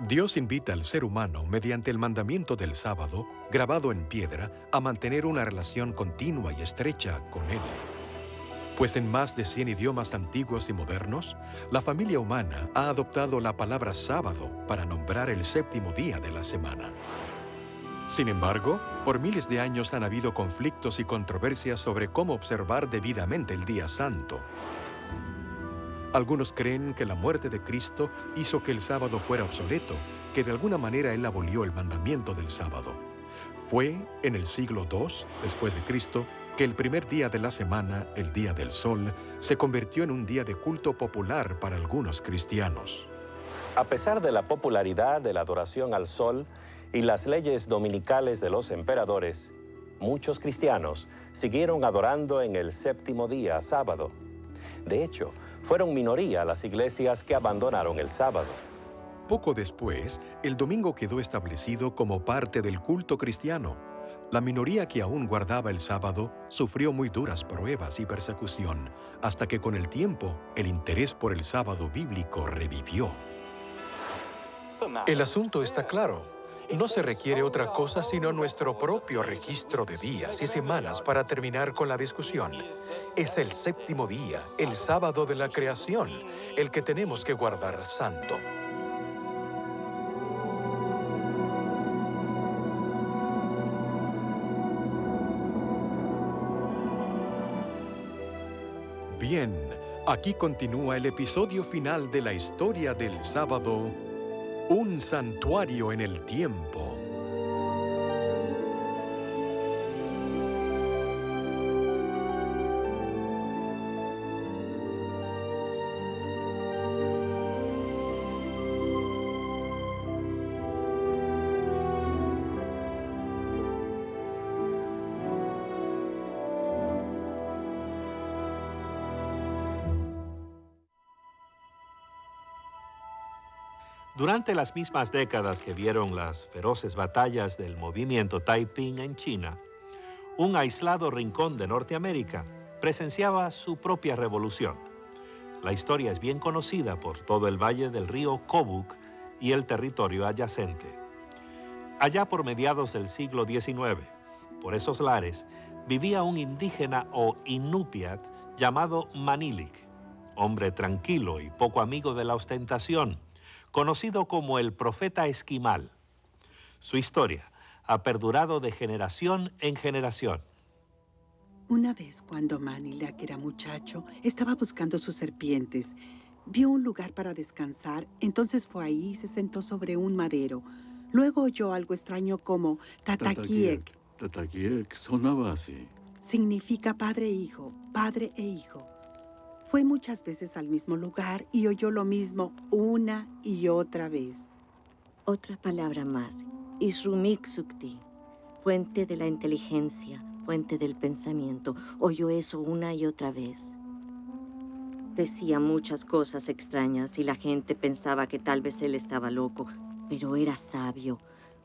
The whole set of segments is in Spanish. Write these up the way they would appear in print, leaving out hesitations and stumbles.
Dios invita al ser humano, mediante el mandamiento del sábado, grabado en piedra, a mantener una relación continua y estrecha con Él. Pues en más de 100 idiomas antiguos y modernos, la familia humana ha adoptado la palabra sábado para nombrar el séptimo día de la semana. Sin embargo, por miles de años han habido conflictos y controversias sobre cómo observar debidamente el día santo. Algunos creen que la muerte de Cristo hizo que el sábado fuera obsoleto, que de alguna manera Él abolió el mandamiento del sábado. Fue en el siglo II, después de Cristo, que el primer día de la semana, el Día del Sol, se convirtió en un día de culto popular para algunos cristianos. A pesar de la popularidad de la adoración al sol y las leyes dominicales de los emperadores, muchos cristianos siguieron adorando en el séptimo día, sábado. De hecho, fueron minoría las iglesias que abandonaron el sábado. Poco después, el domingo quedó establecido como parte del culto cristiano. La minoría que aún guardaba el sábado sufrió muy duras pruebas y persecución, hasta que con el tiempo el interés por el sábado bíblico revivió. El asunto está claro. No se requiere otra cosa sino nuestro propio registro de días y semanas para terminar con la discusión. Es el séptimo día, el sábado de la creación, el que tenemos que guardar santo. Bien, aquí continúa el episodio final de la historia del sábado, un santuario en el tiempo. Durante las mismas décadas que vieron las feroces batallas del movimiento Taiping en China, un aislado rincón de Norteamérica presenciaba su propia revolución. La historia es bien conocida por todo el valle del río Kobuk y el territorio adyacente. Allá por mediados del siglo XIX, por esos lares, vivía un indígena o inupiat llamado Manilik, hombre tranquilo y poco amigo de la ostentación, conocido como el profeta esquimal. Su historia ha perdurado de generación en generación. Una vez, cuando Manilac era muchacho, estaba buscando sus serpientes. Vio un lugar para descansar, entonces fue ahí y se sentó sobre un madero. Luego oyó algo extraño como Tatakiek. Tatakiek sonaba así. Significa padre e hijo, padre e hijo. Fue muchas veces al mismo lugar y oyó lo mismo una y otra vez. Otra palabra más, Isrumik Sukti, fuente de la inteligencia, fuente del pensamiento. Oyó eso una y otra vez. Decía muchas cosas extrañas y la gente pensaba que tal vez él estaba loco, pero era sabio,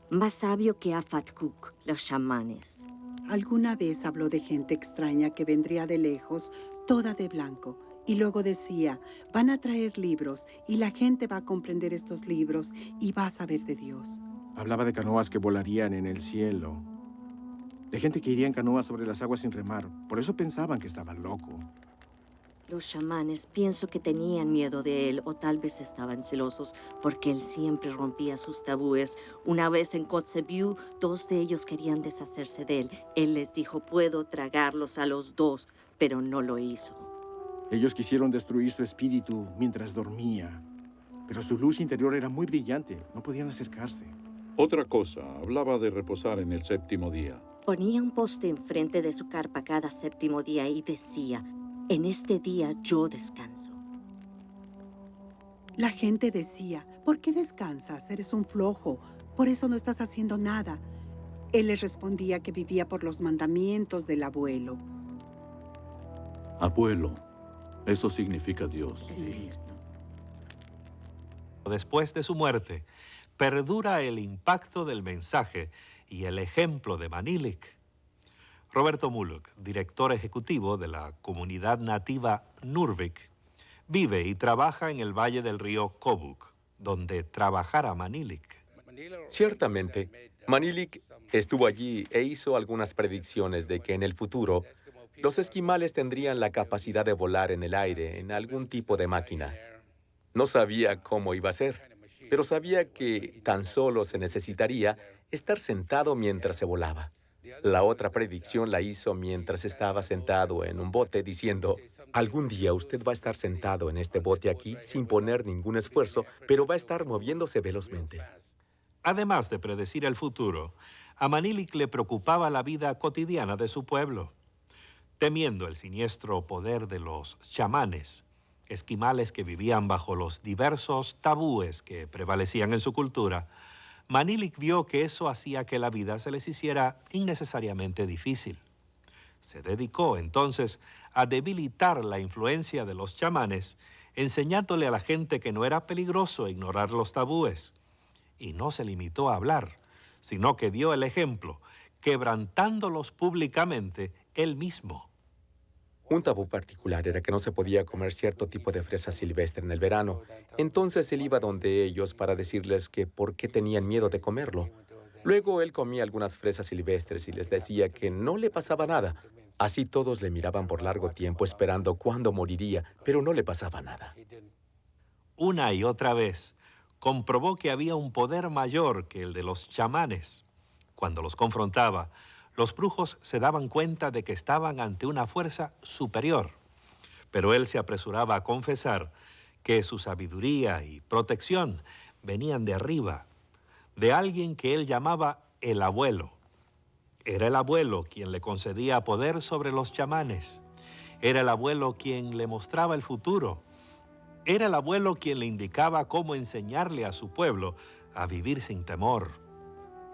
más sabio que Afatkuk, los chamanes. Alguna vez habló de gente extraña que vendría de lejos, toda de blanco. Y luego decía, van a traer libros y la gente va a comprender estos libros y va a saber de Dios. Hablaba de canoas que volarían en el cielo, de gente que iría en canoas sobre las aguas sin remar. Por eso pensaban que estaba loco. Los chamanes pienso que tenían miedo de él o tal vez estaban celosos porque él siempre rompía sus tabúes. Una vez en Kotzebue, 2 de ellos querían deshacerse de él. Él les dijo, puedo tragarlos a los 2, pero no lo hizo. Ellos quisieron destruir su espíritu mientras dormía, pero su luz interior era muy brillante, no podían acercarse. Otra cosa, hablaba de reposar en el séptimo día. Ponía un poste enfrente de su carpa cada séptimo día y decía, en este día yo descanso. La gente decía, ¿por qué descansas? Eres un flojo, por eso no estás haciendo nada. Él les respondía que vivía por los mandamientos del abuelo. Abuelo, eso significa Dios. Es cierto. Después de su muerte, perdura el impacto del mensaje y el ejemplo de Manilik. Roberto Muluk, director ejecutivo de la comunidad nativa Nurvik, vive y trabaja en el valle del río Kobuk. donde trabajara Manilik. Ciertamente, Manilik estuvo allí e hizo algunas predicciones de que en el futuro los esquimales tendrían la capacidad de volar en el aire en algún tipo de máquina. No sabía cómo iba a ser, pero sabía que tan solo se necesitaría estar sentado mientras se volaba. La otra predicción la hizo mientras estaba sentado en un bote diciendo: algún día usted va a estar sentado en este bote aquí sin poner ningún esfuerzo, pero va a estar moviéndose velozmente. Además de predecir el futuro, a Manilik le preocupaba la vida cotidiana de su pueblo. Temiendo el siniestro poder de los chamanes, esquimales que vivían bajo los diversos tabúes que prevalecían en su cultura, Manilik vio que eso hacía que la vida se les hiciera innecesariamente difícil. Se dedicó entonces a debilitar la influencia de los chamanes, enseñándole a la gente que no era peligroso ignorar los tabúes. Y no se limitó a hablar, sino que dio el ejemplo, quebrantándolos públicamente él mismo. Un tabú particular era que no se podía comer cierto tipo de fresa silvestre en el verano. Entonces él iba donde ellos para decirles que por qué tenían miedo de comerlo. Luego él comía algunas fresas silvestres y les decía que no le pasaba nada. Así todos le miraban por largo tiempo esperando cuándo moriría, pero no le pasaba nada. Una y otra vez comprobó que había un poder mayor que el de los chamanes. Cuando los confrontaba, los brujos se daban cuenta de que estaban ante una fuerza superior, pero él se apresuraba a confesar que su sabiduría y protección venían de arriba, de alguien que él llamaba el abuelo. Era el abuelo quien le concedía poder sobre los chamanes. Era el abuelo quien le mostraba el futuro. Era el abuelo quien le indicaba cómo enseñarle a su pueblo a vivir sin temor.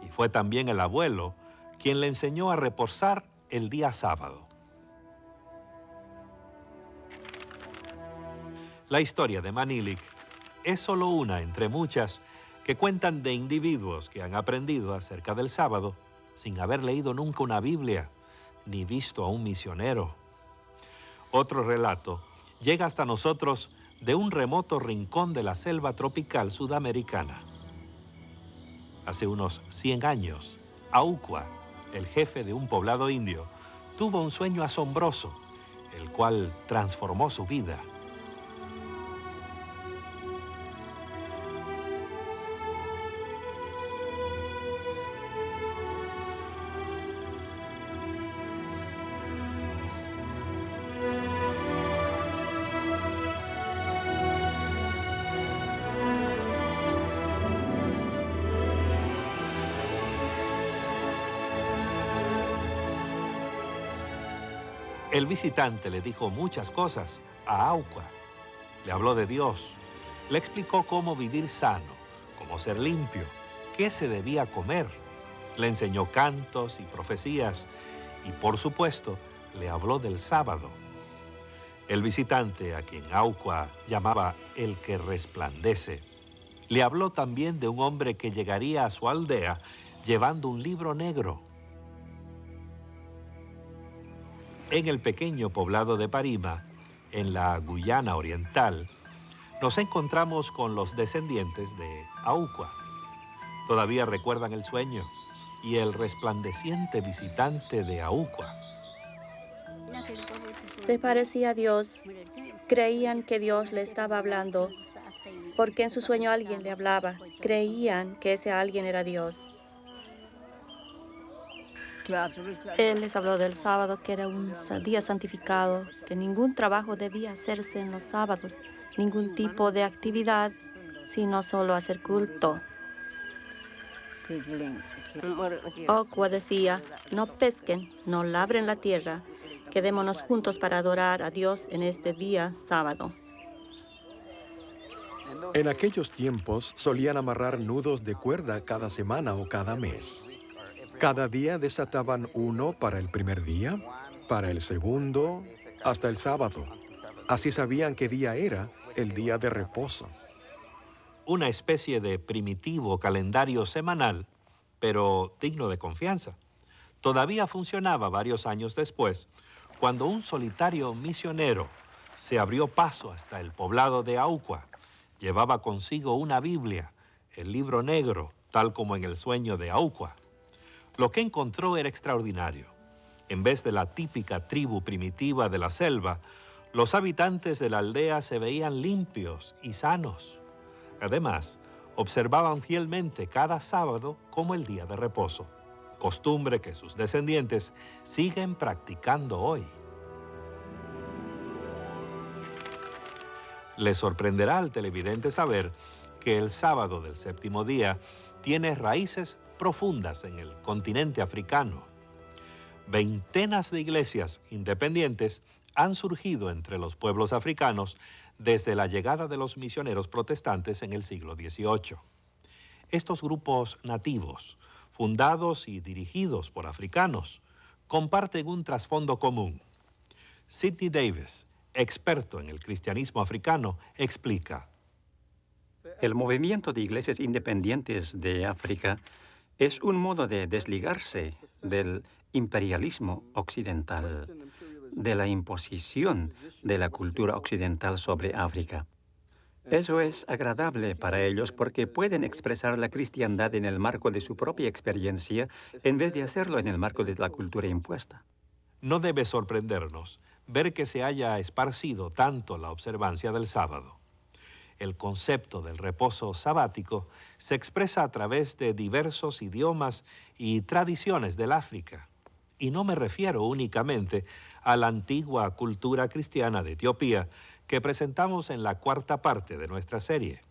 Y fue también el abuelo quien le enseñó a reposar el día sábado. La historia de Manilik es solo una entre muchas que cuentan de individuos que han aprendido acerca del sábado sin haber leído nunca una Biblia ni visto a un misionero. Otro relato llega hasta nosotros de un remoto rincón de la selva tropical sudamericana. Hace unos 100 años, Aucua, el jefe de un poblado indio, tuvo un sueño asombroso, el cual transformó su vida. El visitante le dijo muchas cosas a Aucua. Le habló de Dios, le explicó cómo vivir sano, cómo ser limpio, qué se debía comer. Le enseñó cantos y profecías y, por supuesto, le habló del sábado. El visitante, a quien Aucua llamaba el que resplandece, le habló también de un hombre que llegaría a su aldea llevando un libro negro. En el pequeño poblado de Parima, en la Guyana Oriental, nos encontramos con los descendientes de Aucua. Todavía recuerdan el sueño y el resplandeciente visitante de Aucua. Se parecía a Dios. Creían que Dios le estaba hablando, porque en su sueño alguien le hablaba. Creían que ese alguien era Dios. Él les habló del sábado, que era un día santificado, que ningún trabajo debía hacerse en los sábados, ningún tipo de actividad, sino solo hacer culto. Aucua decía, no pesquen, no labren la tierra, quedémonos juntos para adorar a Dios en este día sábado. En aquellos tiempos solían amarrar nudos de cuerda cada semana o cada mes. Cada día desataban uno para el primer día, para el segundo, hasta el sábado. Así sabían qué día era el día de reposo. Una especie de primitivo calendario semanal, pero digno de confianza. Todavía funcionaba varios años después, cuando un solitario misionero se abrió paso hasta el poblado de Aucua, Llevaba consigo una Biblia, el libro negro, tal como en el sueño de Auqua. Lo que encontró era extraordinario. En vez de la típica tribu primitiva de la selva, los habitantes de la aldea se veían limpios y sanos. Además, observaban fielmente cada sábado como el día de reposo, costumbre que sus descendientes siguen practicando hoy. Le sorprenderá al televidente saber que el sábado del séptimo día tiene raíces profundas en el continente africano. Veintenas de iglesias independientes han surgido entre los pueblos africanos desde la llegada de los misioneros protestantes en el siglo XVIII. Estos grupos nativos, fundados y dirigidos por africanos, comparten un trasfondo común. Sidney Davis, experto en el cristianismo africano, explica: el movimiento de iglesias independientes de África es un modo de desligarse del imperialismo occidental, de la imposición de la cultura occidental sobre África. Eso es agradable para ellos porque pueden expresar la cristiandad en el marco de su propia experiencia en vez de hacerlo en el marco de la cultura impuesta. No debe sorprendernos ver que se haya esparcido tanto la observancia del sábado. El concepto del reposo sabático se expresa a través de diversos idiomas y tradiciones del África. Y no me refiero únicamente a la antigua cultura cristiana de Etiopía que presentamos en la cuarta parte de nuestra serie.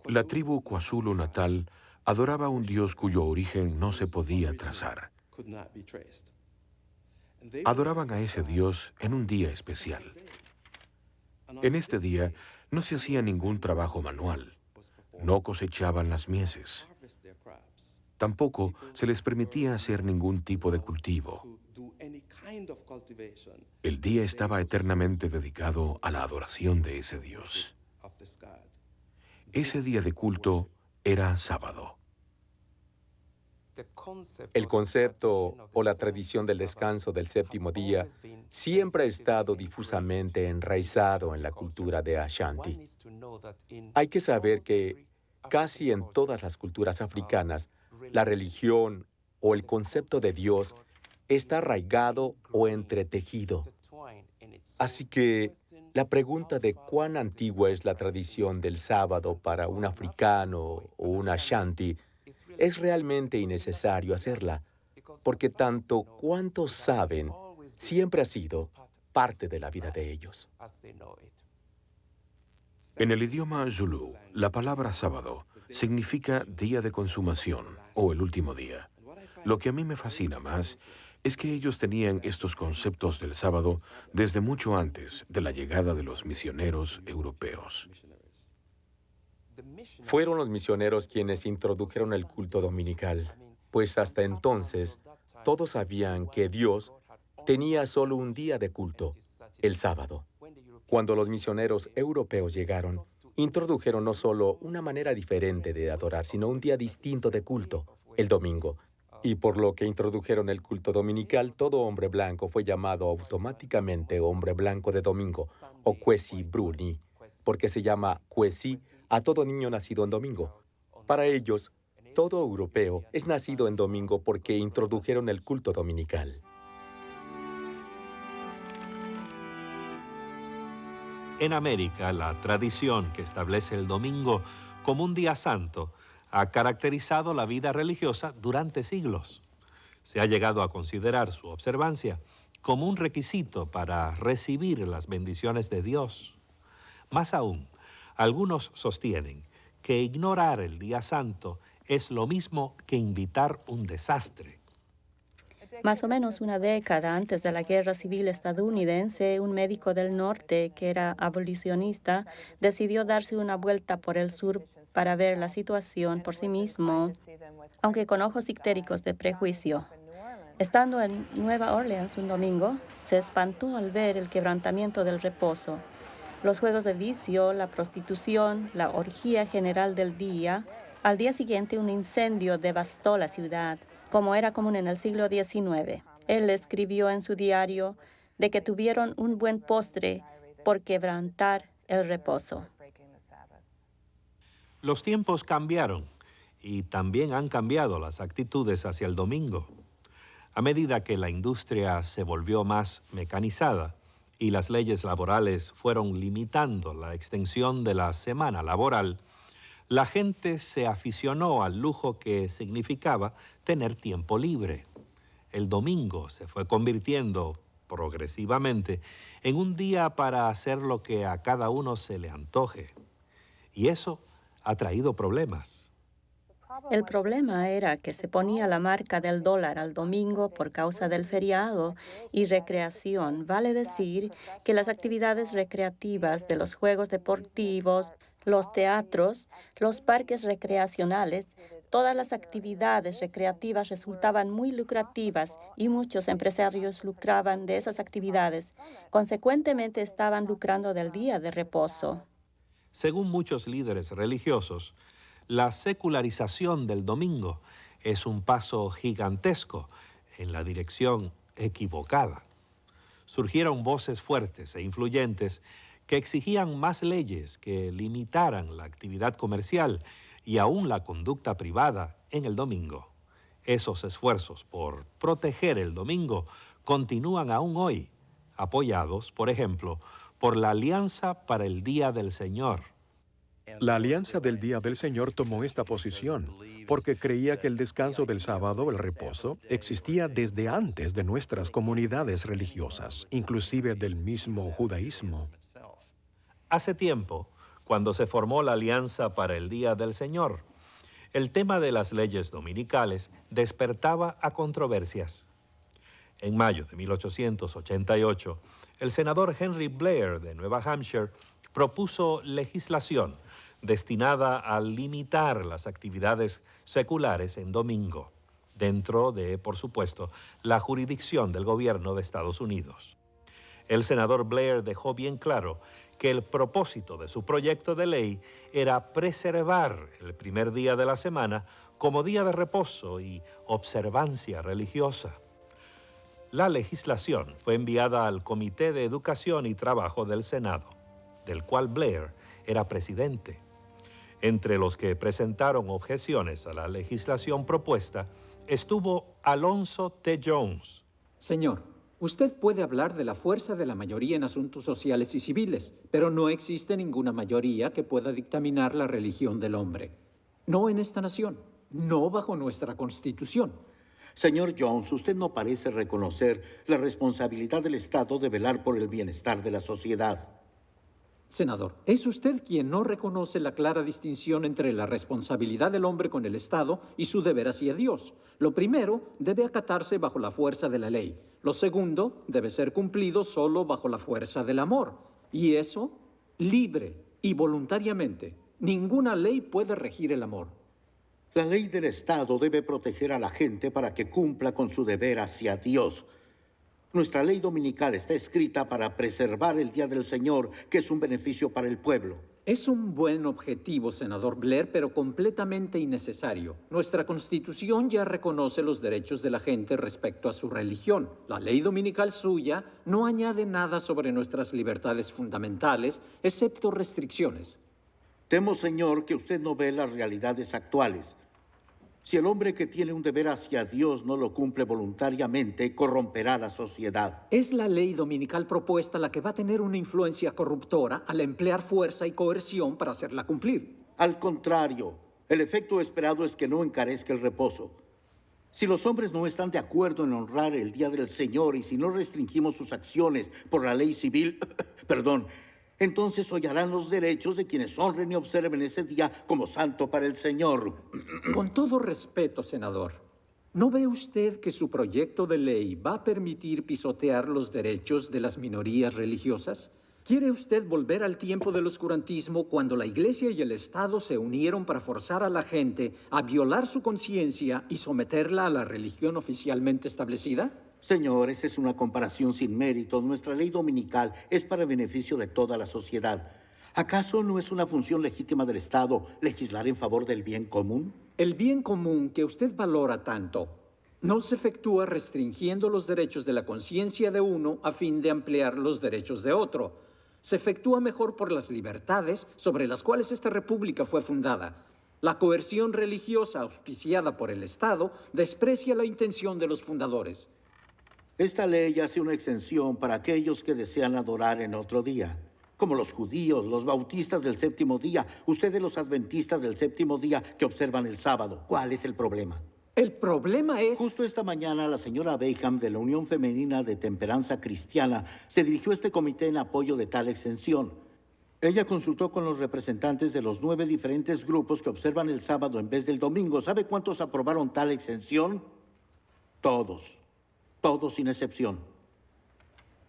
La tribu KwaZulu Natal adoraba a un dios cuyo origen no se podía trazar. Adoraban a ese dios en un día especial. En este día no se hacía ningún trabajo manual, no cosechaban las mieses. Tampoco se les permitía hacer ningún tipo de cultivo. El día estaba eternamente dedicado a la adoración de ese Dios. Ese día de culto era sábado. El concepto o la tradición del descanso del séptimo día siempre ha estado difusamente enraizado en la cultura de Ashanti. Hay que saber que casi en todas las culturas africanas, la religión o el concepto de Dios está arraigado o entretejido. Así que la pregunta de cuán antigua es la tradición del sábado para un africano o un Ashanti es realmente innecesario hacerla, porque tanto cuantos saben siempre ha sido parte de la vida de ellos. En el idioma Zulu, la palabra sábado significa día de consumación o el último día. Lo que a mí me fascina más es que ellos tenían estos conceptos del sábado desde mucho antes de la llegada de los misioneros europeos. Fueron los misioneros quienes introdujeron el culto dominical, pues hasta entonces todos sabían que Dios tenía solo un día de culto, el sábado. Cuando los misioneros europeos llegaron, introdujeron no solo una manera diferente de adorar, sino un día distinto de culto, el domingo. Y por lo que introdujeron el culto dominical, todo hombre blanco fue llamado automáticamente hombre blanco de domingo, o Kwesi Bruni, porque se llama Kwesi a todo niño nacido en domingo. Para ellos, todo europeo es nacido en domingo porque introdujeron el culto dominical. En América, la tradición que establece el domingo como un día santo ha caracterizado la vida religiosa durante siglos. Se ha llegado a considerar su observancia como un requisito para recibir las bendiciones de Dios. Más aún, algunos sostienen que ignorar el día santo es lo mismo que invitar un desastre. Más o menos una década antes de la Guerra Civil estadounidense, un médico del norte que era abolicionista decidió darse una vuelta por el sur para ver la situación por sí mismo, aunque con ojos ictéricos de prejuicio. Estando en Nueva Orleans un domingo, se espantó al ver el quebrantamiento del reposo, los juegos de vicio, la prostitución, la orgía general del día. Al día siguiente, un incendio devastó la ciudad, como era común en el siglo XIX. Él escribió en su diario de que tuvieron un buen postre por quebrantar el reposo. Los tiempos cambiaron y también han cambiado las actitudes hacia el domingo. A medida que la industria se volvió más mecanizada y las leyes laborales fueron limitando la extensión de la semana laboral, la gente se aficionó al lujo que significaba tener tiempo libre. El domingo se fue convirtiendo progresivamente en un día para hacer lo que a cada uno se le antoje. Y eso ha traído problemas. El problema era que se ponía la marca del dólar al domingo por causa del feriado y recreación. Vale decir que las actividades recreativas de los juegos deportivos, los teatros, los parques recreacionales, todas las actividades recreativas resultaban muy lucrativas y muchos empresarios lucraban de esas actividades. Consecuentemente, estaban lucrando del día de reposo. Según muchos líderes religiosos, la secularización del domingo es un paso gigantesco en la dirección equivocada. Surgieron voces fuertes e influyentes que exigían más leyes que limitaran la actividad comercial y aún la conducta privada en el domingo. Esos esfuerzos por proteger el domingo continúan aún hoy, apoyados, por ejemplo, por la Alianza para el Día del Señor. La Alianza del Día del Señor tomó esta posición porque creía que el descanso del sábado, el reposo, existía desde antes de nuestras comunidades religiosas, inclusive del mismo judaísmo. Hace tiempo, cuando se formó la Alianza para el Día del Señor, el tema de las leyes dominicales despertaba a controversias. En mayo de 1888, el senador Henry Blair de Nueva Hampshire propuso legislación destinada a limitar las actividades seculares en domingo, dentro de, por supuesto, la jurisdicción del gobierno de Estados Unidos. El senador Blair dejó bien claro que el propósito de su proyecto de ley era preservar el primer día de la semana como día de reposo y observancia religiosa. La legislación fue enviada al Comité de Educación y Trabajo del Senado, del cual Blair era presidente. Entre los que presentaron objeciones a la legislación propuesta estuvo Alonzo T. Jones. Señor, usted puede hablar de la fuerza de la mayoría en asuntos sociales y civiles, pero no existe ninguna mayoría que pueda dictaminar la religión del hombre. No en esta nación, no bajo nuestra Constitución. Señor Jones, usted no parece reconocer la responsabilidad del Estado de velar por el bienestar de la sociedad. Senador, es usted quien no reconoce la clara distinción entre la responsabilidad del hombre con el Estado y su deber hacia Dios. Lo primero debe acatarse bajo la fuerza de la ley. Lo segundo debe ser cumplido solo bajo la fuerza del amor. Y eso, libre y voluntariamente. Ninguna ley puede regir el amor. La ley del Estado debe proteger a la gente para que cumpla con su deber hacia Dios. Nuestra ley dominical está escrita para preservar el Día del Señor, que es un beneficio para el pueblo. Es un buen objetivo, senador Blair, pero completamente innecesario. Nuestra Constitución ya reconoce los derechos de la gente respecto a su religión. La ley dominical suya no añade nada sobre nuestras libertades fundamentales, excepto restricciones. Temo, señor, que usted no ve las realidades actuales. Si el hombre que tiene un deber hacia Dios no lo cumple voluntariamente, corromperá la sociedad. Es la ley dominical propuesta la que va a tener una influencia corruptora al emplear fuerza y coerción para hacerla cumplir. Al contrario, el efecto esperado es que no encarezca el reposo. Si los hombres no están de acuerdo en honrar el Día del Señor y si no restringimos sus acciones por la ley civil, entonces hollarán los derechos de quienes honren y observen ese día como santo para el Señor. Con todo respeto, senador, ¿no ve usted que su proyecto de ley va a permitir pisotear los derechos de las minorías religiosas? ¿Quiere usted volver al tiempo del oscurantismo cuando la Iglesia y el Estado se unieron para forzar a la gente a violar su conciencia y someterla a la religión oficialmente establecida? Señor, esa es una comparación sin mérito. Nuestra ley dominical es para beneficio de toda la sociedad. ¿Acaso no es una función legítima del Estado legislar en favor del bien común? El bien común que usted valora tanto no se efectúa restringiendo los derechos de la conciencia de uno a fin de ampliar los derechos de otro. Se efectúa mejor por las libertades sobre las cuales esta república fue fundada. La coerción religiosa auspiciada por el Estado desprecia la intención de los fundadores. Esta ley hace una exención para aquellos que desean adorar en otro día, como los judíos, los bautistas del séptimo día, ustedes los adventistas del séptimo día que observan el sábado. ¿Cuál es el problema? El problema es... Justo esta mañana la señora Bayham de la Unión Femenina de Temperanza Cristiana se dirigió a este comité en apoyo de tal exención. Ella consultó con los representantes de los 9 diferentes grupos que observan el sábado en vez del domingo. ¿Sabe cuántos aprobaron tal exención? Todos. Todos sin excepción.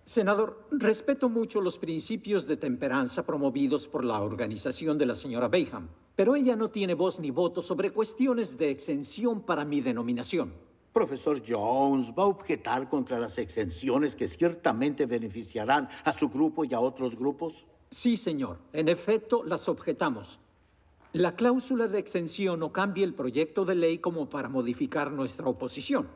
Senador, respeto mucho los principios de temperanza promovidos por la organización de la señora Bayham, pero ella no tiene voz ni voto sobre cuestiones de exención para mi denominación. Profesor Jones, ¿va a objetar contra las exenciones que ciertamente beneficiarán a su grupo y a otros grupos? Sí, señor. En efecto, las objetamos. La cláusula de exención no cambia el proyecto de ley como para modificar nuestra oposición.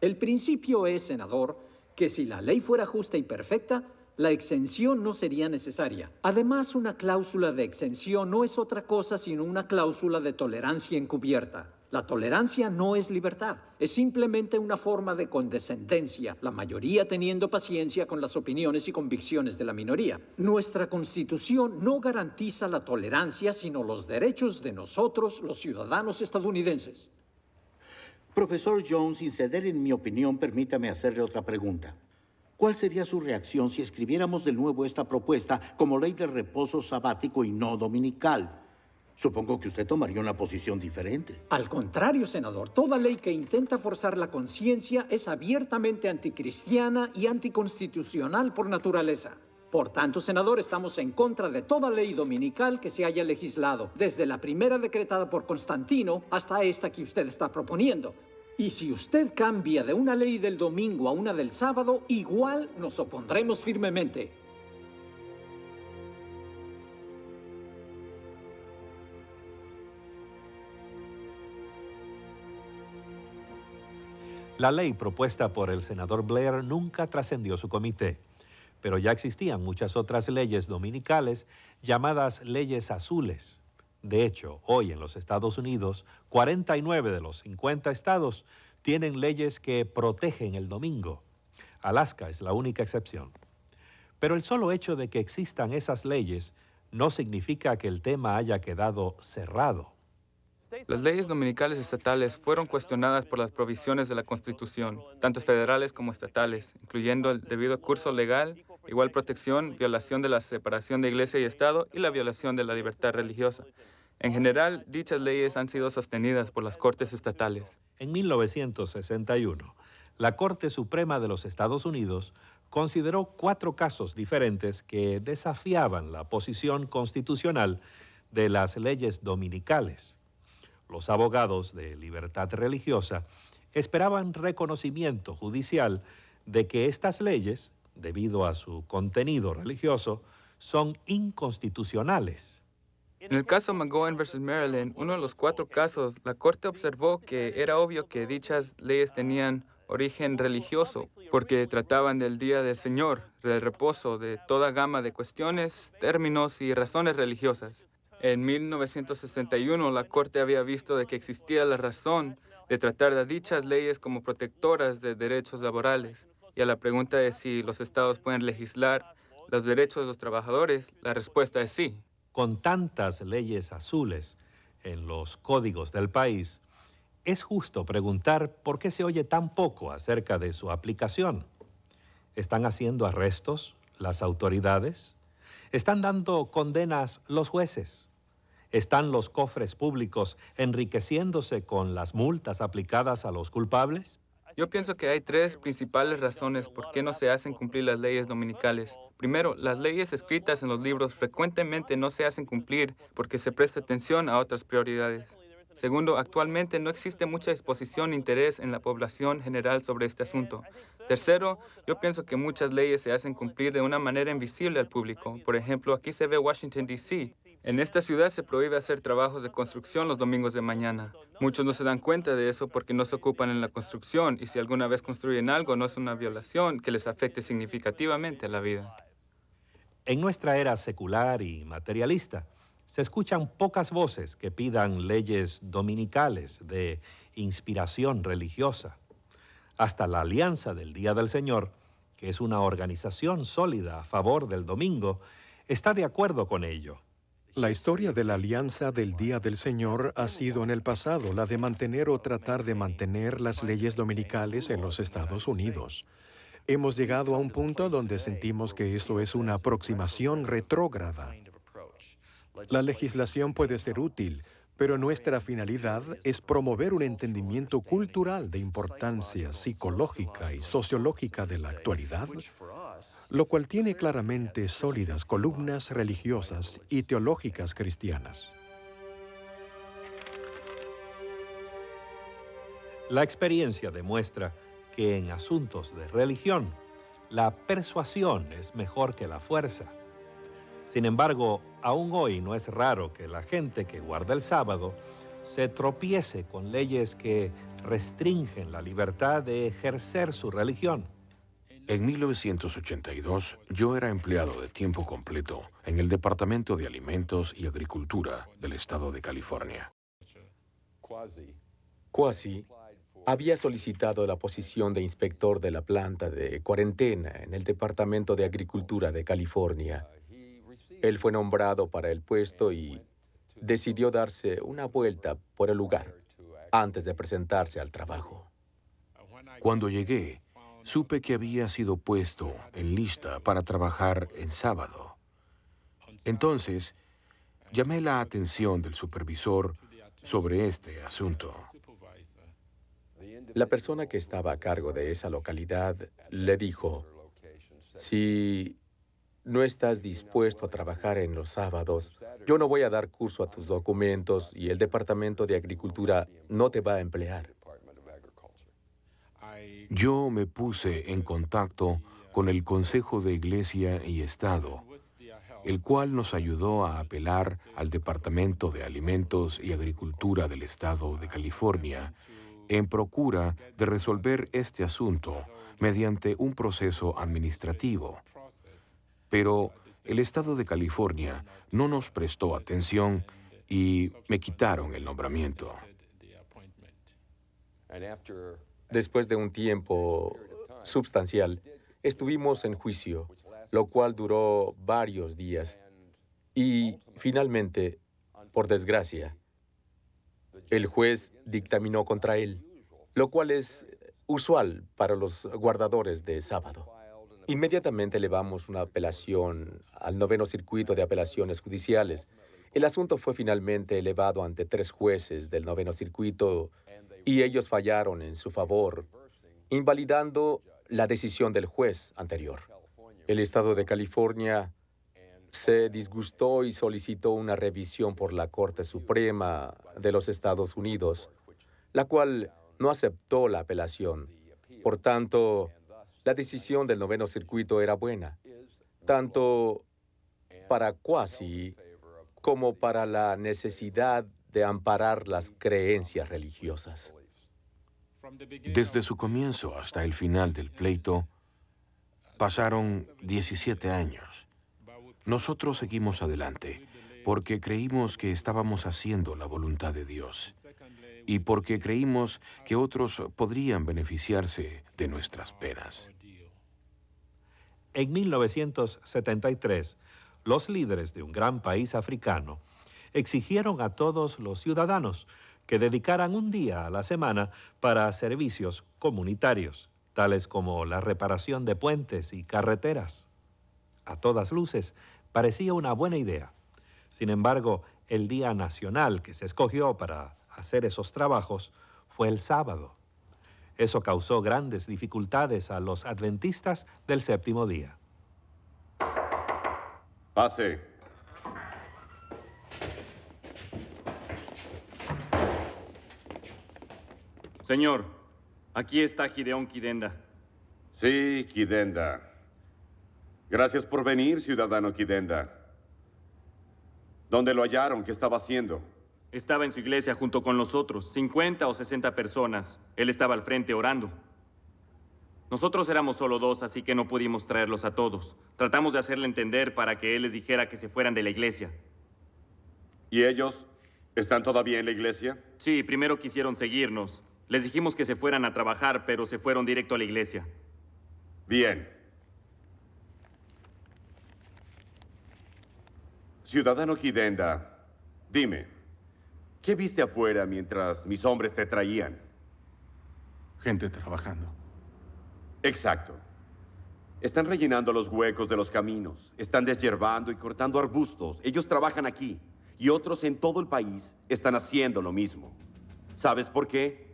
El principio es, senador, que si la ley fuera justa y perfecta, la exención no sería necesaria. Además, una cláusula de exención no es otra cosa sino una cláusula de tolerancia encubierta. La tolerancia no es libertad, es simplemente una forma de condescendencia, la mayoría teniendo paciencia con las opiniones y convicciones de la minoría. Nuestra Constitución no garantiza la tolerancia, sino los derechos de nosotros, los ciudadanos estadounidenses. Profesor Jones, sin ceder en mi opinión, permítame hacerle otra pregunta. ¿Cuál sería su reacción si escribiéramos de nuevo esta propuesta como ley de reposo sabático y no dominical? Supongo que usted tomaría una posición diferente. Al contrario, senador, toda ley que intenta forzar la conciencia es abiertamente anticristiana y anticonstitucional por naturaleza. Por tanto, senador, estamos en contra de toda ley dominical que se haya legislado, desde la primera decretada por Constantino hasta esta que usted está proponiendo. Y si usted cambia de una ley del domingo a una del sábado, igual nos opondremos firmemente. La ley propuesta por el senador Blair nunca trascendió su comité, pero ya existían muchas otras leyes dominicales llamadas leyes azules. De hecho, hoy en los Estados Unidos, 49 de los 50 estados tienen leyes que protegen el domingo. Alaska es la única excepción. Pero el solo hecho de que existan esas leyes no significa que el tema haya quedado cerrado. Las leyes dominicales estatales fueron cuestionadas por las provisiones de la Constitución, tanto federales como estatales, incluyendo el debido curso legal, igual protección, violación de la separación de Iglesia y Estado y la violación de la libertad religiosa. En general, dichas leyes han sido sostenidas por las Cortes estatales. En 1961, la Corte Suprema de los Estados Unidos consideró 4 casos diferentes que desafiaban la posición constitucional de las leyes dominicales. Los abogados de libertad religiosa esperaban reconocimiento judicial de que estas leyes, debido a su contenido religioso, son inconstitucionales. En el caso McGowan versus Maryland, uno de los 4 casos, la Corte observó que era obvio que dichas leyes tenían origen religioso, porque trataban del Día del Señor, del reposo, de toda gama de cuestiones, términos y razones religiosas. En 1961, la Corte había visto de que existía la razón de tratar a dichas leyes como protectoras de derechos laborales. Y a la pregunta de si los estados pueden legislar los derechos de los trabajadores, la respuesta es sí. Con tantas leyes azules en los códigos del país, es justo preguntar por qué se oye tan poco acerca de su aplicación. ¿Están haciendo arrestos las autoridades? ¿Están dando condenas los jueces? ¿Están los cofres públicos enriqueciéndose con las multas aplicadas a los culpables? Yo pienso que hay 3 principales razones por qué no se hacen cumplir las leyes dominicales. Primero, las leyes escritas en los libros frecuentemente no se hacen cumplir porque se presta atención a otras prioridades. Segundo, actualmente no existe mucha disposición e interés en la población general sobre este asunto. Tercero, yo pienso que muchas leyes se hacen cumplir de una manera invisible al público. Por ejemplo, aquí se ve Washington, D.C. En esta ciudad se prohíbe hacer trabajos de construcción los domingos de mañana. Muchos no se dan cuenta de eso porque no se ocupan en la construcción y si alguna vez construyen algo no es una violación que les afecte significativamente la vida. En nuestra era secular y materialista, se escuchan pocas voces que pidan leyes dominicales de inspiración religiosa. Hasta la Alianza del Día del Señor, que es una organización sólida a favor del domingo, está de acuerdo con ello. La historia de la Alianza del Día del Señor ha sido en el pasado la de mantener o tratar de mantener las leyes dominicales en los Estados Unidos. Hemos llegado a un punto donde sentimos que esto es una aproximación retrógrada. La legislación puede ser útil, pero nuestra finalidad es promover un entendimiento cultural de importancia psicológica y sociológica de la actualidad, lo cual tiene claramente sólidas columnas religiosas y teológicas cristianas. La experiencia demuestra que en asuntos de religión, la persuasión es mejor que la fuerza. Sin embargo, aún hoy no es raro que la gente que guarda el sábado se tropiece con leyes que restringen la libertad de ejercer su religión. En 1982, yo era empleado de tiempo completo en el Departamento de Alimentos y Agricultura del estado de California. Quasi había solicitado la posición de inspector de la planta de cuarentena en el Departamento de Agricultura de California. Él fue nombrado para el puesto y decidió darse una vuelta por el lugar antes de presentarse al trabajo. Cuando llegué, supe que había sido puesto en lista para trabajar en sábado. Entonces, llamé la atención del supervisor sobre este asunto. La persona que estaba a cargo de esa localidad le dijo, si no estás dispuesto a trabajar en los sábados, yo no voy a dar curso a tus documentos y el Departamento de Agricultura no te va a emplear. Yo me puse en contacto con el Consejo de Iglesia y Estado, el cual nos ayudó a apelar al Departamento de Alimentos y Agricultura del estado de California en procura de resolver este asunto mediante un proceso administrativo. Pero el estado de California no nos prestó atención y me quitaron el nombramiento. Después de un tiempo substancial, estuvimos en juicio, lo cual duró varios días. Y finalmente, por desgracia, el juez dictaminó contra él, lo cual es usual para los guardadores de sábado. Inmediatamente elevamos una apelación al 9º Circuito de Apelaciones Judiciales. El asunto fue finalmente elevado ante 3 jueces del 9º Circuito y ellos fallaron en su favor, invalidando la decisión del juez anterior. El estado de California se disgustó y solicitó una revisión por la Corte Suprema de los Estados Unidos, la cual no aceptó la apelación. Por tanto, la decisión del 9º Circuito era buena, tanto para Quasi como para la necesidad de amparar las creencias religiosas. Desde su comienzo hasta el final del pleito, pasaron 17 años. Nosotros seguimos adelante porque creímos que estábamos haciendo la voluntad de Dios y porque creímos que otros podrían beneficiarse de nuestras penas. En 1973, los líderes de un gran país africano exigieron a todos los ciudadanos que dedicaran un día a la semana para servicios comunitarios, tales como la reparación de puentes y carreteras. A todas luces, parecía una buena idea. Sin embargo, el día nacional que se escogió para hacer esos trabajos fue el sábado. Eso causó grandes dificultades a los adventistas del séptimo día. Pase. Señor, aquí está Gideón Kidenda. Sí, Kidenda. Gracias por venir, ciudadano Kidenda. ¿Dónde lo hallaron? ¿Qué estaba haciendo? Estaba en su iglesia junto con los otros, 50 o 60 personas. Él estaba al frente orando. Nosotros éramos solo 2, así que no pudimos traerlos a todos. Tratamos de hacerle entender para que él les dijera que se fueran de la iglesia. ¿Y ellos están todavía en la iglesia? Sí, primero quisieron seguirnos. Les dijimos que se fueran a trabajar, pero se fueron directo a la iglesia. Bien. Ciudadano Kidenda, dime, ¿qué viste afuera mientras mis hombres te traían? Gente trabajando. Exacto. Están rellenando los huecos de los caminos, están deshiervando y cortando arbustos. Ellos trabajan aquí y otros en todo el país están haciendo lo mismo. ¿Sabes por qué?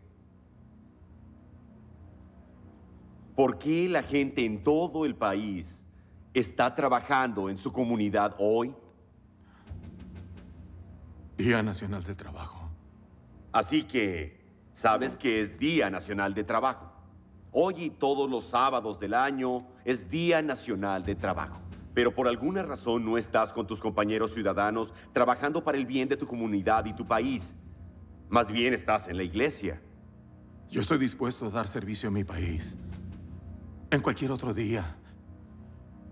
¿Por qué la gente en todo el país está trabajando en su comunidad hoy? Día Nacional de Trabajo. Así que, ¿sabes que es Día Nacional de Trabajo? Hoy y todos los sábados del año es Día Nacional de Trabajo. Pero por alguna razón no estás con tus compañeros ciudadanos trabajando para el bien de tu comunidad y tu país. Más bien estás en la iglesia. Yo estoy dispuesto a dar servicio a mi país. En cualquier otro día.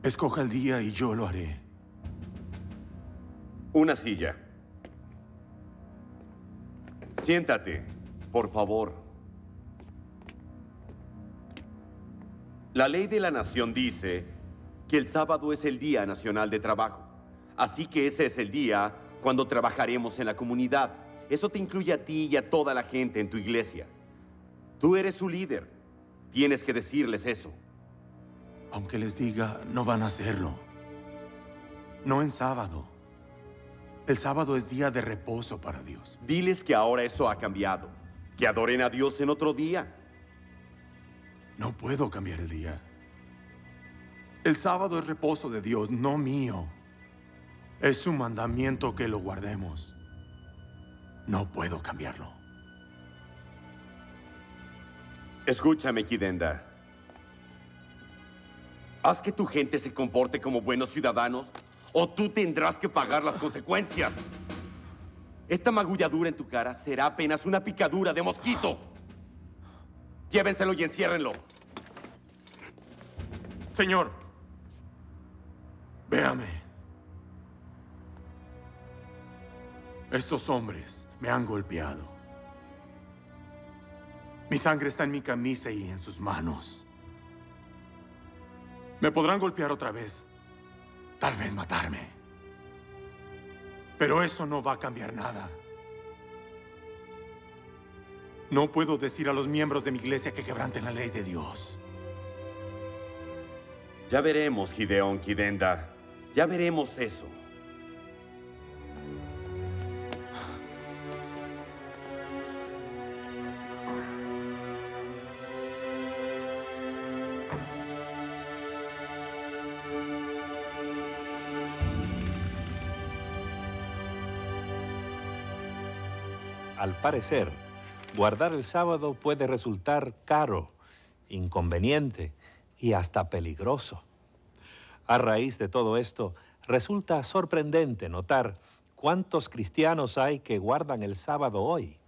Escoja el día y yo lo haré. Una silla. Siéntate, por favor. La ley de la nación dice que el sábado es el Día Nacional de Trabajo. Así que ese es el día cuando trabajaremos en la comunidad. Eso te incluye a ti y a toda la gente en tu iglesia. Tú eres su líder. Tienes que decirles eso. Aunque les diga, no van a hacerlo. No en sábado. El sábado es día de reposo para Dios. Diles que ahora eso ha cambiado. Que adoren a Dios en otro día. No puedo cambiar el día. El sábado es reposo de Dios, no mío. Es su mandamiento que lo guardemos. No puedo cambiarlo. Escúchame, Kidenda. Haz que tu gente se comporte como buenos ciudadanos o tú tendrás que pagar las consecuencias. Esta magulladura en tu cara será apenas una picadura de mosquito. Llévenselo y enciérrenlo. Señor, véame. Estos hombres me han golpeado. Mi sangre está en mi camisa y en sus manos. Me podrán golpear otra vez, tal vez matarme. Pero eso no va a cambiar nada. No puedo decir a los miembros de mi iglesia que quebranten la ley de Dios. Ya veremos, Gideón Kidenda. Ya veremos eso. Al parecer, guardar el sábado puede resultar caro, inconveniente y hasta peligroso. A raíz de todo esto, resulta sorprendente notar cuántos cristianos hay que guardan el sábado hoy.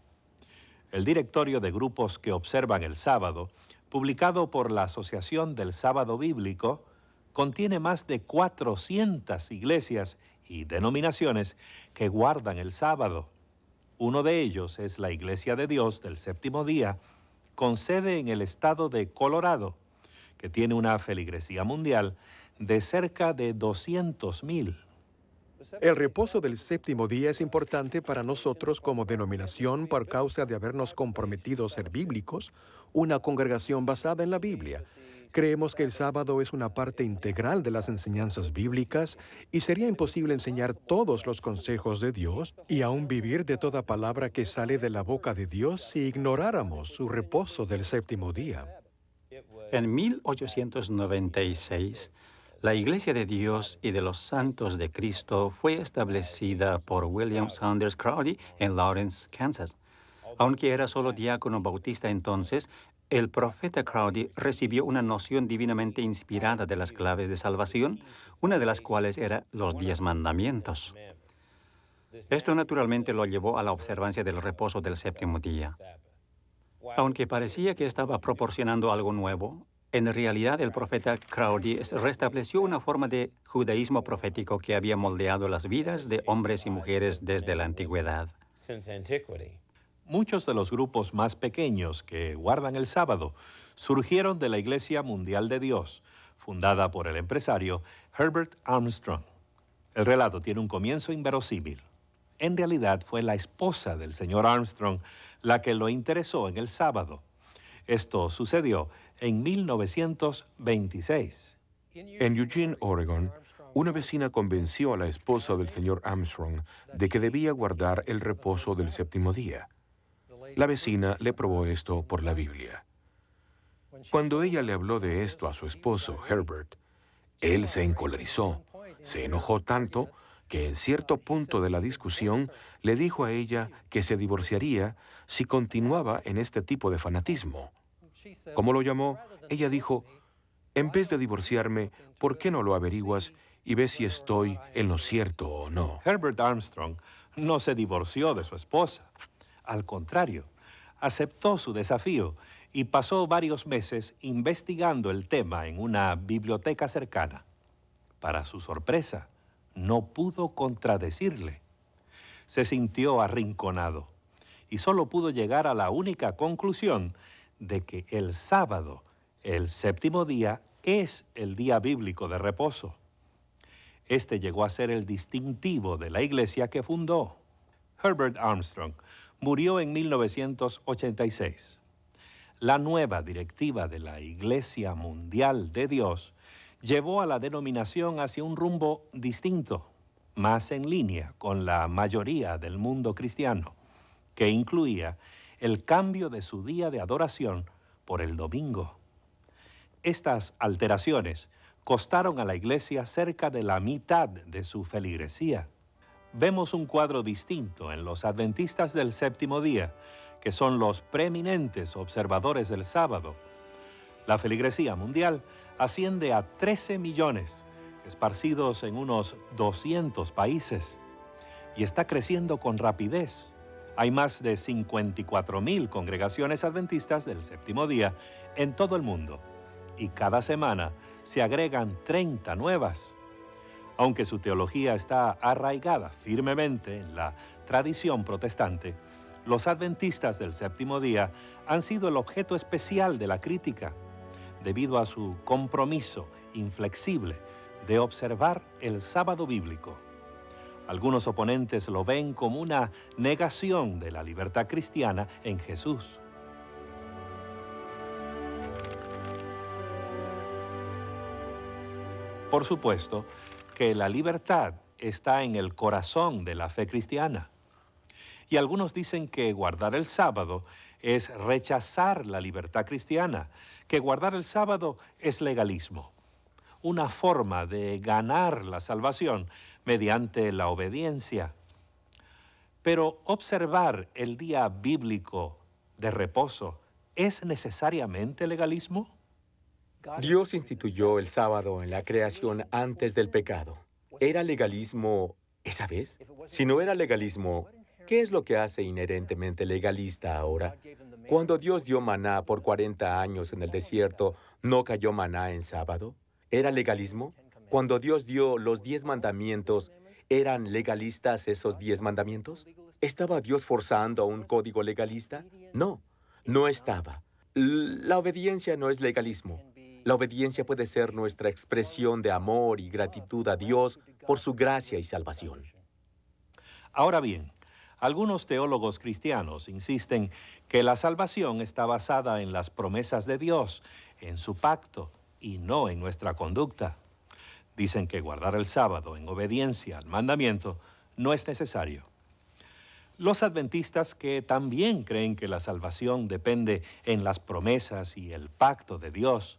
El directorio de grupos que observan el sábado, publicado por la Asociación del Sábado Bíblico, contiene más de 400 iglesias y denominaciones que guardan el sábado. Uno de ellos es la Iglesia de Dios del Séptimo Día, con sede en el estado de Colorado, que tiene una feligresía mundial de cerca de 200,000. El reposo del séptimo día es importante para nosotros como denominación por causa de habernos comprometido a ser bíblicos, una congregación basada en la Biblia. Creemos que el sábado es una parte integral de las enseñanzas bíblicas y sería imposible enseñar todos los consejos de Dios y aún vivir de toda palabra que sale de la boca de Dios si ignoráramos su reposo del séptimo día. En 1896, la Iglesia de Dios y de los Santos de Cristo fue establecida por William Saunders Crowdy en Lawrence, Kansas. Aunque era solo diácono bautista entonces, el profeta Crowdy recibió una noción divinamente inspirada de las claves de salvación, una de las cuales era los 10 mandamientos. Esto naturalmente lo llevó a la observancia del reposo del séptimo día. Aunque parecía que estaba proporcionando algo nuevo, En realidad, el profeta Crowdy restableció una forma de judaísmo profético que había moldeado las vidas de hombres y mujeres desde la antigüedad. Muchos de los grupos más pequeños que guardan el sábado surgieron de la Iglesia Mundial de Dios, fundada por el empresario Herbert Armstrong. El relato tiene un comienzo inverosímil. En realidad fue la esposa del señor Armstrong la que lo interesó en el sábado. Esto sucedió en 1926. En Eugene, Oregon, una vecina convenció a la esposa del señor Armstrong de que debía guardar el reposo del séptimo día. La vecina le probó esto por la Biblia. Cuando ella le habló de esto a su esposo, Herbert, él se encolerizó, se enojó tanto que en cierto punto de la discusión le dijo a ella que se divorciaría si continuaba en este tipo de fanatismo. Como lo llamó, ella dijo, en vez de divorciarme, ¿por qué no lo averiguas y ves si estoy en lo cierto o no? Herbert Armstrong no se divorció de su esposa. Al contrario, aceptó su desafío y pasó varios meses investigando el tema en una biblioteca cercana. Para su sorpresa, no pudo contradecirle. Se sintió arrinconado y solo pudo llegar a la única conclusión de que el sábado, el séptimo día, es el día bíblico de reposo. Este llegó a ser el distintivo de la iglesia que fundó. Herbert Armstrong murió en 1986. La nueva directiva de la Iglesia Mundial de Dios llevó a la denominación hacia un rumbo distinto, más en línea con la mayoría del mundo cristiano, que incluía el cambio de su día de adoración por el domingo. Estas alteraciones costaron a la iglesia cerca de la mitad de su feligresía. Vemos un cuadro distinto en los adventistas del séptimo día, que son los preeminentes observadores del sábado. La feligresía mundial asciende a 13 millones, esparcidos en unos 200 países, y está creciendo con rapidez. Hay más de 54,000 congregaciones adventistas del séptimo día en todo el mundo, y cada semana se agregan 30 nuevas. Aunque su teología está arraigada firmemente en la tradición protestante, los adventistas del séptimo día han sido el objeto especial de la crítica, debido a su compromiso inflexible de observar el sábado bíblico. Algunos oponentes lo ven como una negación de la libertad cristiana en Jesús. Por supuesto que la libertad está en el corazón de la fe cristiana. Y algunos dicen que guardar el sábado es rechazar la libertad cristiana, que guardar el sábado es legalismo, una forma de ganar la salvación mediante la obediencia. Pero observar el día bíblico de reposo, ¿es necesariamente legalismo? Dios instituyó el sábado en la creación antes del pecado. ¿Era legalismo esa vez? Si no era legalismo, ¿qué es lo que hace inherentemente legalista ahora? Cuando Dios dio maná por 40 años en el desierto, ¿no cayó maná en sábado? ¿Era legalismo? Cuando Dios dio los 10 mandamientos, ¿eran legalistas esos 10 mandamientos? ¿Estaba Dios forzando a un código legalista? No, no estaba. La obediencia no es legalismo. La obediencia puede ser nuestra expresión de amor y gratitud a Dios por su gracia y salvación. Ahora bien, algunos teólogos cristianos insisten que la salvación está basada en las promesas de Dios, en su pacto, y no en nuestra conducta. Dicen que guardar el sábado en obediencia al mandamiento no es necesario. Los adventistas, que también creen que la salvación depende en las promesas y el pacto de Dios,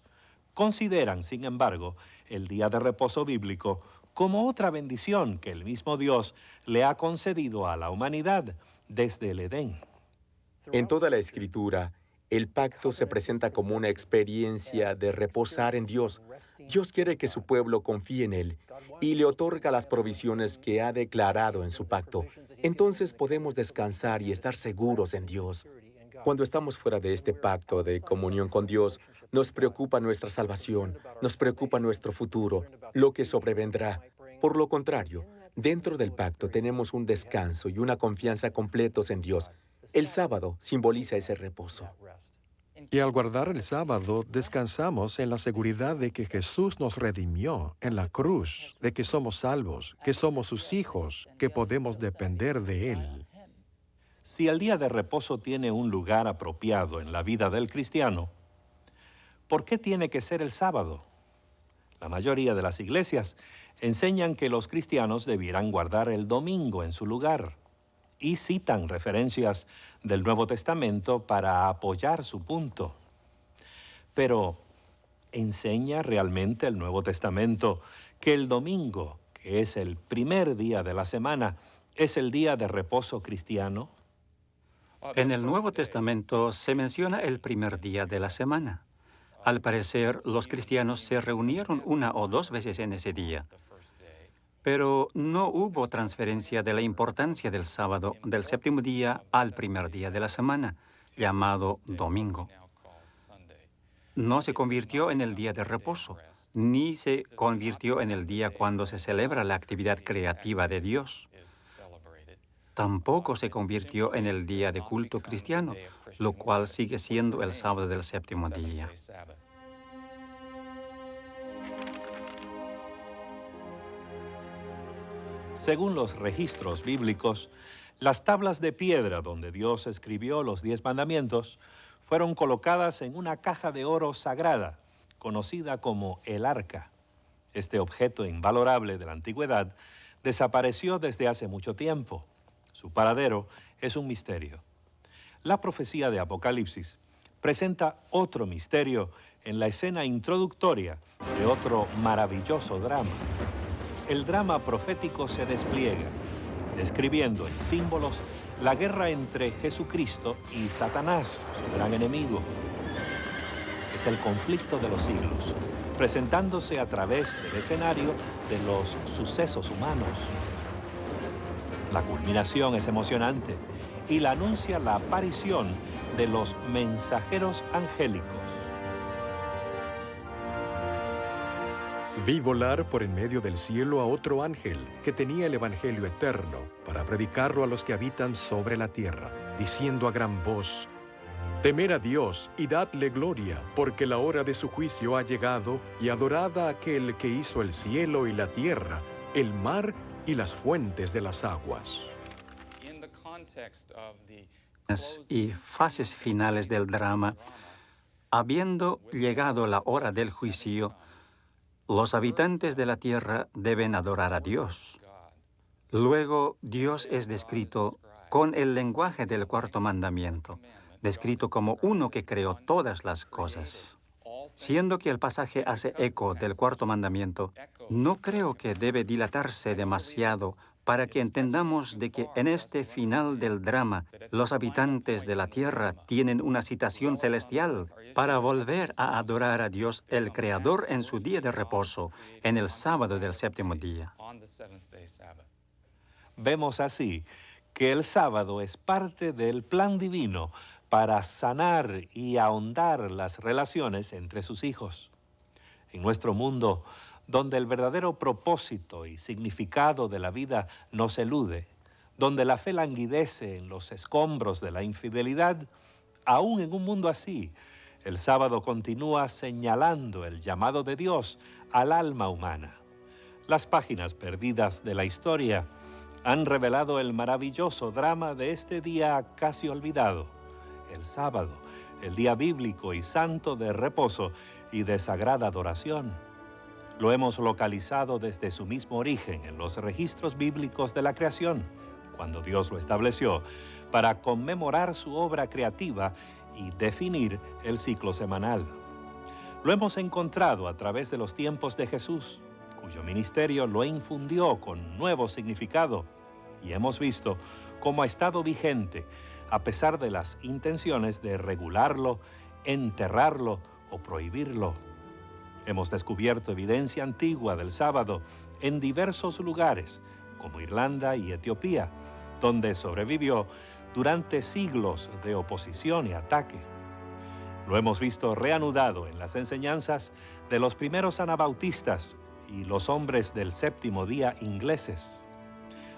consideran, sin embargo, el día de reposo bíblico como otra bendición que el mismo Dios le ha concedido a la humanidad desde el Edén. En toda la Escritura, el pacto se presenta como una experiencia de reposar en Dios. Dios quiere que su pueblo confíe en Él y le otorga las provisiones que ha declarado en su pacto. Entonces podemos descansar y estar seguros en Dios. Cuando estamos fuera de este pacto de comunión con Dios, nos preocupa nuestra salvación, nos preocupa nuestro futuro, lo que sobrevendrá. Por lo contrario, dentro del pacto tenemos un descanso y una confianza completos en Dios. El sábado simboliza ese reposo. Y al guardar el sábado, descansamos en la seguridad de que Jesús nos redimió en la cruz, de que somos salvos, que somos sus hijos, que podemos depender de Él. Si el día de reposo tiene un lugar apropiado en la vida del cristiano, ¿por qué tiene que ser el sábado? La mayoría de las iglesias enseñan que los cristianos debieran guardar el domingo en su lugar y citan referencias del Nuevo Testamento para apoyar su punto. Pero, ¿enseña realmente el Nuevo Testamento que el domingo, que es el primer día de la semana, es el día de reposo cristiano? En el Nuevo Testamento se menciona el primer día de la semana. Al parecer, los cristianos se reunieron una o dos veces en ese día. Pero no hubo transferencia de la importancia del sábado del séptimo día al primer día de la semana, llamado domingo. No se convirtió en el día de reposo, ni se convirtió en el día cuando se celebra la actividad creativa de Dios. Tampoco se convirtió en el día de culto cristiano, lo cual sigue siendo el sábado del séptimo día. Según los registros bíblicos, las tablas de piedra donde Dios escribió los 10 mandamientos fueron colocadas en una caja de oro sagrada, conocida como el arca. Este objeto invalorable de la antigüedad desapareció desde hace mucho tiempo. Su paradero es un misterio. La profecía de Apocalipsis presenta otro misterio en la escena introductoria de otro maravilloso drama. El drama profético se despliega, describiendo en símbolos la guerra entre Jesucristo y Satanás, su gran enemigo. Es el conflicto de los siglos, presentándose a través del escenario de los sucesos humanos. La culminación es emocionante y la anuncia la aparición de los mensajeros angélicos. Vi volar por en medio del cielo a otro ángel que tenía el evangelio eterno para predicarlo a los que habitan sobre la tierra, diciendo a gran voz: Temed a Dios y dadle gloria, porque la hora de su juicio ha llegado, y adorad a aquel que hizo el cielo y la tierra, el mar y las fuentes de las aguas. Y fases finales del drama, habiendo llegado la hora del juicio, los habitantes de la tierra deben adorar a Dios. Luego, Dios es descrito con el lenguaje del cuarto mandamiento, descrito como uno que creó todas las cosas. Siendo que el pasaje hace eco del cuarto mandamiento, no creo que debe dilatarse demasiado para que entendamos de que en este final del drama, los habitantes de la tierra tienen una citación celestial para volver a adorar a Dios, el Creador, en su día de reposo, en el sábado del séptimo día. Vemos así que el sábado es parte del plan divino para sanar y ahondar las relaciones entre sus hijos. En nuestro mundo, donde el verdadero propósito y significado de la vida nos elude, donde la fe languidece en los escombros de la infidelidad, aún en un mundo así, el sábado continúa señalando el llamado de Dios al alma humana. Las páginas perdidas de la historia han revelado el maravilloso drama de este día casi olvidado, el sábado, el día bíblico y santo de reposo y de sagrada adoración. Lo hemos localizado desde su mismo origen en los registros bíblicos de la creación, cuando Dios lo estableció para conmemorar su obra creativa y definir el ciclo semanal. Lo hemos encontrado a través de los tiempos de Jesús, cuyo ministerio lo infundió con nuevo significado, y hemos visto cómo ha estado vigente a pesar de las intenciones de regularlo, enterrarlo o prohibirlo. Hemos descubierto evidencia antigua del sábado en diversos lugares, como Irlanda y Etiopía, donde sobrevivió durante siglos de oposición y ataque. Lo hemos visto reanudado en las enseñanzas de los primeros anabautistas y los hombres del séptimo día ingleses.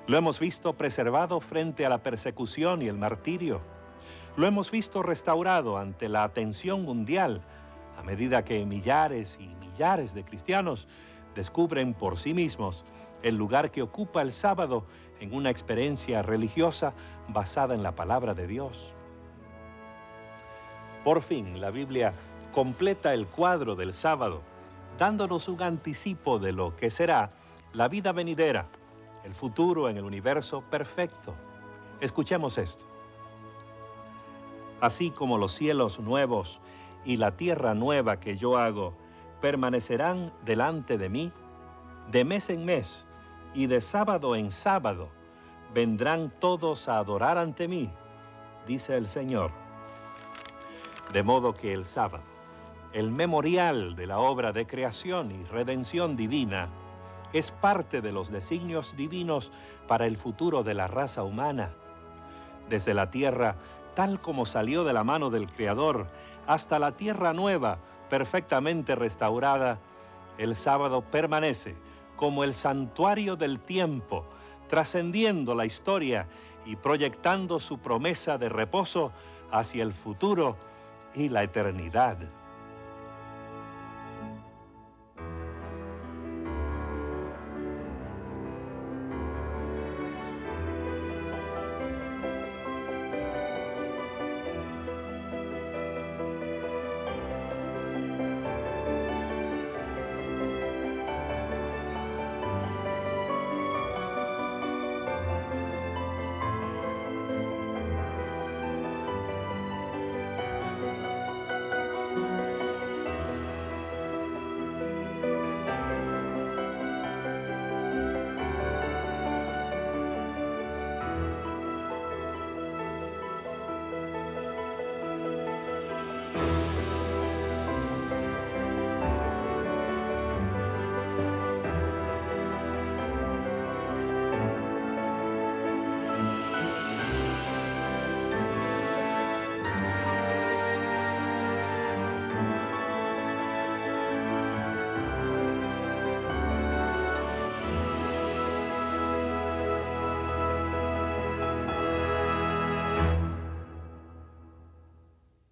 Lo hemos visto preservado frente a la persecución y el martirio. Lo hemos visto restaurado ante la atención mundial a medida que millares y millares de cristianos descubren por sí mismos el lugar que ocupa el sábado en una experiencia religiosa basada en la palabra de Dios. Por fin, la Biblia completa el cuadro del sábado, dándonos un anticipo de lo que será la vida venidera, el futuro en el universo perfecto. Escuchemos esto. Así como los cielos nuevos y la tierra nueva que yo hago permanecerán delante de mí, de mes en mes y de sábado en sábado, vendrán todos a adorar ante mí, dice el Señor. De modo que el sábado, el memorial de la obra de creación y redención divina, es parte de los designios divinos para el futuro de la raza humana. Desde la tierra, tal como salió de la mano del Creador, hasta la tierra nueva, perfectamente restaurada, el sábado permanece como el santuario del tiempo, trascendiendo la historia y proyectando su promesa de reposo hacia el futuro y la eternidad.